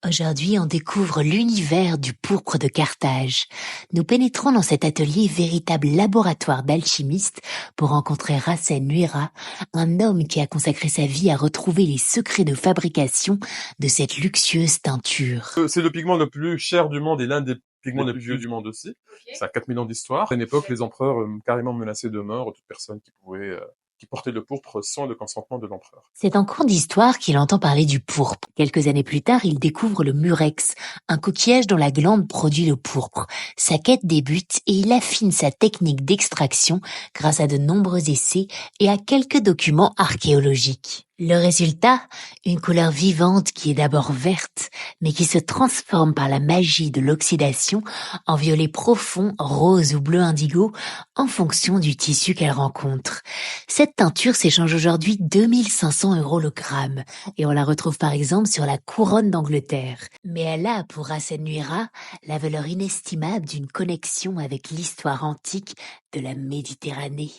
Aujourd'hui, on découvre l'univers du pourpre de Carthage. Nous pénétrons dans cet atelier véritable laboratoire d'alchimistes pour rencontrer Rassen Nuira, un homme qui a consacré sa vie à retrouver les secrets de fabrication de cette luxueuse teinture. C'est le pigment le plus cher du monde et l'un des pigments les plus vieux du monde aussi. Okay. Ça a 4000 ans d'histoire. À une époque, les empereurs carrément menaçaient de mort toute personne qui portait le pourpre sans le consentement de l'empereur. C'est en cours d'histoire qu'il entend parler du pourpre. Quelques années plus tard, il découvre le murex, un coquillage dont la glande produit le pourpre. Sa quête débute et il affine sa technique d'extraction grâce à de nombreux essais et à quelques documents archéologiques. Le résultat, une couleur vivante qui est d'abord verte, mais qui se transforme par la magie de l'oxydation en violet profond, rose ou bleu indigo, en fonction du tissu qu'elle rencontre. Cette teinture s'échange aujourd'hui 2500 € le gramme, et on la retrouve par exemple sur la couronne d'Angleterre. Mais elle a, pour Rassen Nuira, la valeur inestimable d'une connexion avec l'histoire antique de la Méditerranée.